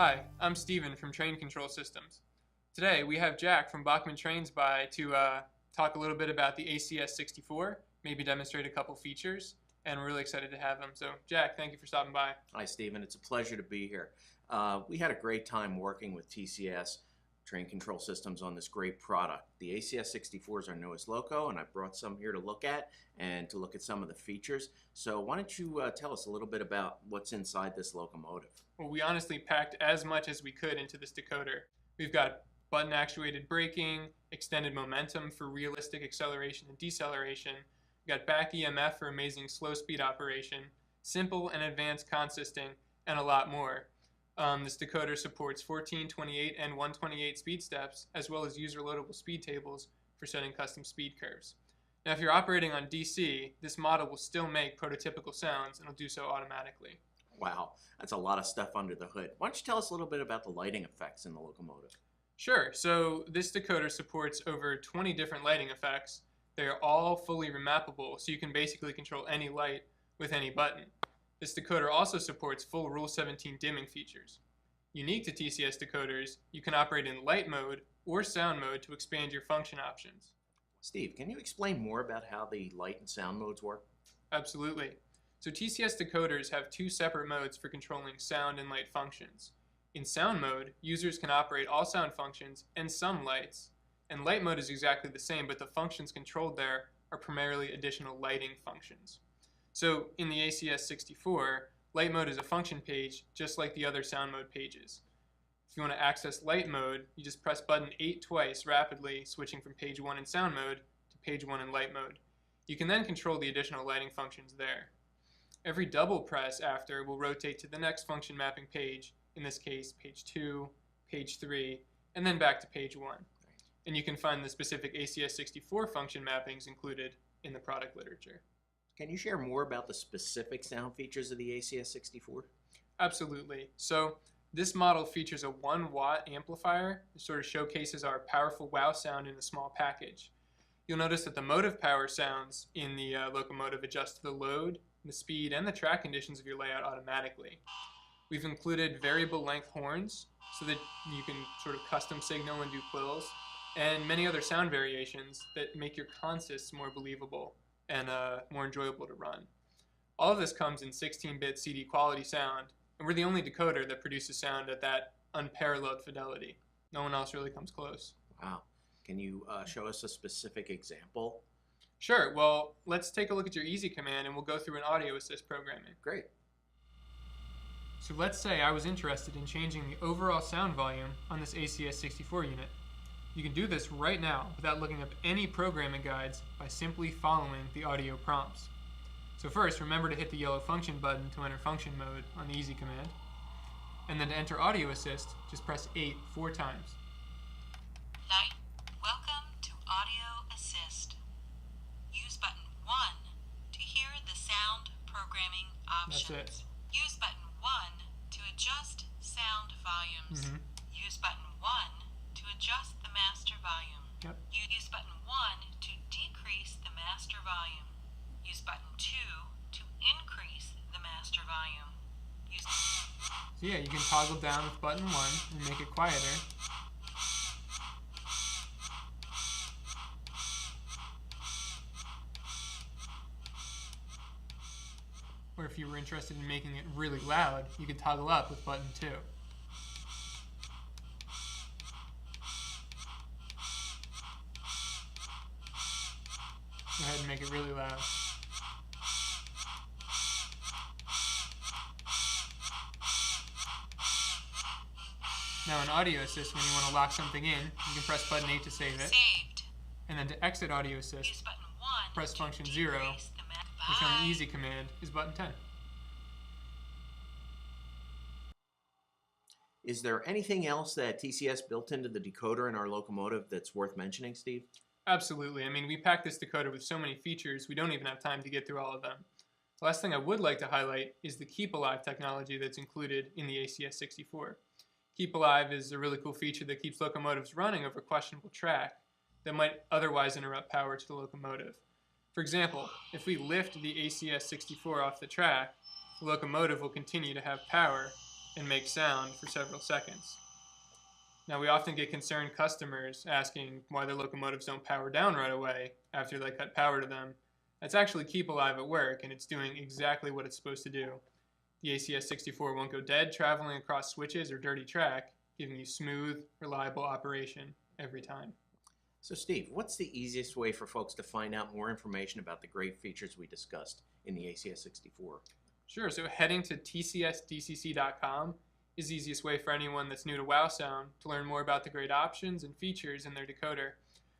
Hi, I'm Steven from Train Control Systems. Today we have Jack from Bachmann Trains by to talk a little bit about the ACS-64, maybe demonstrate a couple features, and we're really excited to have him. So Jack, thank you for stopping by. Hi, Stephen. It's a pleasure to be here. We had a great time working with TCS, Train Control Systems, on this great product. The ACS-64 is our newest loco, and I brought some here to look at and to look at some of the features. So why don't you tell us a little bit about what's inside this locomotive? Well, we honestly packed as much as we could into this decoder. We've got button-actuated braking, extended momentum for realistic acceleration and deceleration. We've got back EMF for amazing slow-speed operation, simple and advanced consisting, and a lot more. This decoder supports 14, 28, and 128 speed steps, as well as user-loadable speed tables for setting custom speed curves. Now, if you're operating on DC, this model will still make prototypical sounds, and it'll do so automatically. Wow, that's a lot of stuff under the hood. Why don't you tell us a little bit about the lighting effects in the locomotive? Sure. So this decoder supports over 20 different lighting effects. They are all fully remappable, so you can basically control any light with any button. This decoder also supports full Rule 17 dimming features. Unique to TCS decoders, you can operate in light mode or sound mode to expand your function options. Steve, can you explain more about how the light and sound modes work? Absolutely. So TCS decoders have two separate modes for controlling sound and light functions. In sound mode, users can operate all sound functions and some lights. And light mode is exactly the same, but the functions controlled there are primarily additional lighting functions. So in the ACS-64, light mode is a function page just like the other sound mode pages. If you want to access light mode, you just press button 8 twice rapidly, switching from page 1 in sound mode to page 1 in light mode. You can then control the additional lighting functions there. Every double press after will rotate to the next function mapping page, in this case page 2, page 3, and then back to page 1. And you can find the specific ACS-64 function mappings included in the product literature. Can you share more about the specific sound features of the ACS-64? Absolutely. So this model features a 1-watt amplifier that sort of showcases our powerful wow sound in a small package. You'll notice that the motive power sounds in the locomotive adjust to the load, the speed, and the track conditions of your layout automatically. We've included variable length horns so that you can sort of custom signal and do quills, and many other sound variations that make your consists more believable and more enjoyable to run. All of this comes in 16-bit CD quality sound, and we're the only decoder that produces sound at that unparalleled fidelity. No one else really comes close. Wow. Can you show us a specific example? Sure. Well, let's take a look at your easy command and we'll go through an audio assist programming. Great. So let's say I was interested in changing the overall sound volume on this ACS-64 unit. You can do this right now without looking up any programming guides by simply following the audio prompts. So first, remember to hit the yellow function button to enter function mode on the easy command. And then to enter audio assist, just press 8 4 times. Light, welcome to audio assist. Use button 1 to hear the sound programming options. That's it. Use button 1 to adjust sound volumes. Use button 1 to adjust the master volume. Yep. Use button 1 to decrease the master volume. Use button 2 to increase the master volume. So yeah, you can toggle down with button 1 and make it quieter. Or if you were interested in making it really loud, you could toggle up with button 2. Go ahead and make it really loud. Now in audio assist, when you want to lock something in, you can press button 8 to save it. Saved. And then to exit audio assist, Use button 1 press to function 0, decrease the which on the easy command is button 10. Is there anything else that TCS built into the decoder in our locomotive that's worth mentioning, Steve? Absolutely. I mean, we packed this decoder with so many features, we don't even have time to get through all of them. The last thing I would like to highlight is the Keepalive technology that's included in the ACS-64. Keepalive is a really cool feature that keeps locomotives running over questionable track that might otherwise interrupt power to the locomotive. For example, if we lift the ACS-64 off the track, the locomotive will continue to have power, and make sound for several seconds. Now, we often get concerned customers asking why their locomotives don't power down right away after they cut power to them. That's actually Keepalive at work, and it's doing exactly what it's supposed to do. The ACS-64 won't go dead traveling across switches or dirty track, giving you smooth, reliable operation every time. So Steve, what's the easiest way for folks to find out more information about the great features we discussed in the ACS-64? Sure, so heading to tcsdcc.com is the easiest way for anyone that's new to WoW Sound to learn more about the great options and features in their decoder.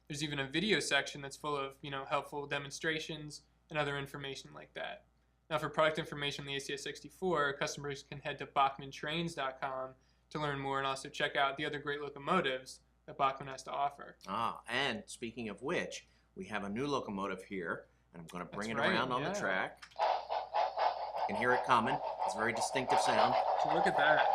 There's even a video section that's full of, helpful demonstrations and other information like that. Now, for product information on the ACS-64, customers can head to BachmannTrains.com to learn more and also check out the other great locomotives that Bachmann has to offer. And speaking of which, we have a new locomotive here, and I'm going to bring it right, around on the track. You can hear it coming. It's a very distinctive sound. So look at that.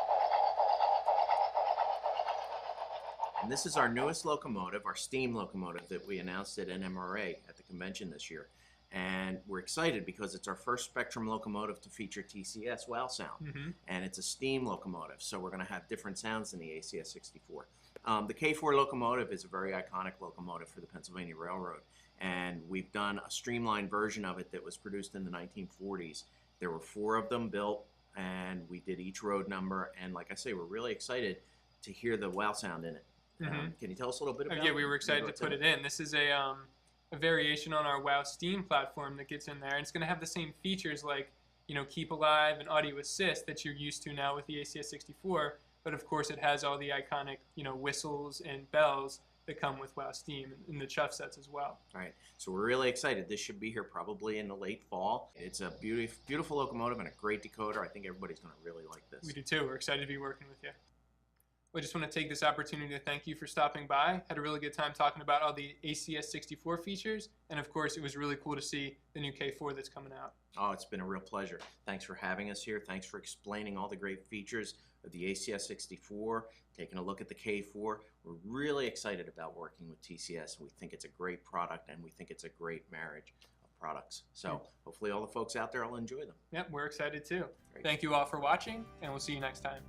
And this is our newest locomotive, our steam locomotive that we announced at NMRA at the convention this year. And we're excited because it's our first Spectrum locomotive to feature TCS WOW sound. And it's a steam locomotive, so we're going to have different sounds than the ACS-64. The K4 locomotive is a very iconic locomotive for the Pennsylvania Railroad, and we've done a streamlined version of it that was produced in the 1940s. There were 4 of them built, and we did each road number, and like I say, we're really excited to hear the WOW sound in it. Can you tell us a little bit about it? Yeah, we were excited to put it in. This is a variation on our WoW Steam platform that gets in there, and it's going to have the same features like, Keepalive and Audio Assist that you're used to now with the ACS-64, but of course it has all the iconic, whistles and bells that come with WoW Steam and the chuff sets as well. All right, so we're really excited. This should be here probably in the late fall. It's a beautiful locomotive and a great decoder. I think everybody's going to really like this. We do too. We're excited to be working with you. I just want to take this opportunity to thank you for stopping by. Had a really good time talking about all the ACS-64 features, and of course it was really cool to see the new K4 that's coming out. Oh, it's been a real pleasure. Thanks for having us here. Thanks for explaining all the great features of the ACS-64, taking a look at the K4. We're really excited about working with TCS. We think it's a great product, and we think it's a great marriage of products. So hopefully all the folks out there will enjoy them. Yep, we're excited too. Great. Thank you all for watching, and we'll see you next time.